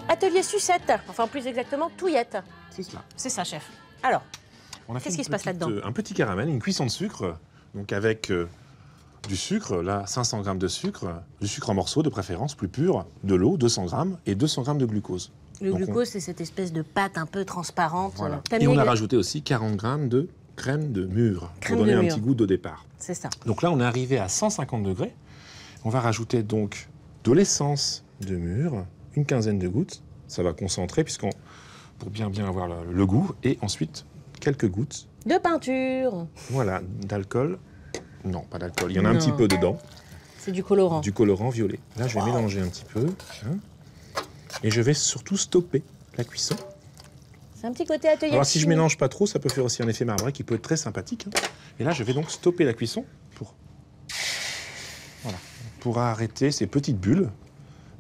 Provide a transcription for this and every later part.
Atelier sucette, enfin plus exactement touillette. C'est cela. C'est ça, chef. Alors, On a fait qu'est-ce qui se passe là-dedans? Un petit caramel, une cuisson de sucre, donc avec du sucre, là 500 g de sucre, du sucre en morceaux de préférence, plus pur, de l'eau, 200 g et 200 g de glucose. Le Donc glucose, c'est cette espèce de pâte un peu transparente. Voilà. T'as Et mis on a rajouté aussi 40 g de crème de mûre Crème pour donner de un mûre. petit goût de départ. C'est ça. Donc là, on est arrivé à 150 degrés. On va rajouter donc de l'essence de mûre, une quinzaine de gouttes. Ça va concentrer pour bien avoir le goût. Et ensuite, quelques gouttes, De peinture. voilà, d'alcool. Non, pas d'alcool. Il y en a un Non. petit peu dedans. C'est du colorant. Du colorant violet. Là, je vais mélanger un petit peu. Hein. Et je vais surtout stopper la cuisson. C'est un petit côté atelier. Alors, si je chimie. mélange pas trop, ça peut faire aussi un effet marbré qui peut être très sympathique. Hein. Et là, je vais donc stopper la cuisson pour arrêter ces petites bulles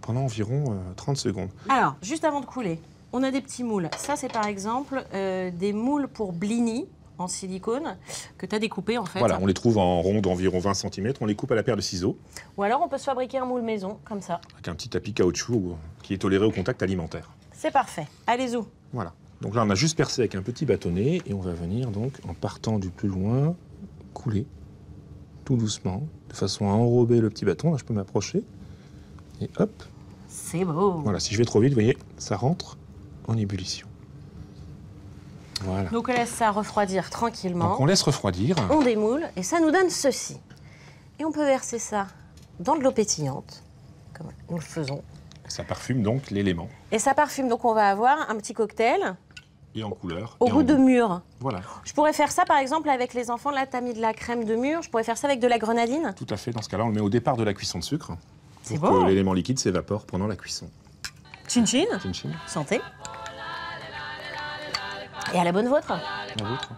pendant environ 30 secondes. Alors, juste avant de couler, on a des petits moules. Ça, c'est par exemple des moules pour blini en silicone que tu as découpés en fait. Voilà, on les trouve en rond d'environ 20 cm. On les coupe à la paire de ciseaux Ou alors, on peut se fabriquer un moule maison, comme ça. avec un petit tapis caoutchouc qui est toléré au contact alimentaire. C'est parfait. Allez-y. Voilà. Donc là, on a juste percé avec un petit bâtonnet et on va venir donc, en partant du plus loin, couler tout doucement, de façon à enrober le petit bâton. Là, je peux m'approcher. Et hop. C'est beau. Voilà, si je vais trop vite, vous voyez, ça rentre en ébullition. Voilà. Donc, on laisse ça refroidir tranquillement. Donc on laisse refroidir. On démoule et ça nous donne ceci. Et on peut verser ça dans de l'eau pétillante, comme nous le faisons. Ça parfume donc l'élément. Et ça parfume, donc on va avoir un petit cocktail Et en couleur. au et goût en de mûre. Voilà, Je pourrais faire ça par exemple avec les enfants. Là, tu as mis de la crème de mûre. Je pourrais faire ça avec de la grenadine. tout à fait. Dans ce cas-là, on le met au départ de la cuisson de sucre. C'est Pour bon. que l'élément liquide s'évapore pendant la cuisson. Chin chin. Chin chin, Santé. Et à la bonne vôtre. la vôtre.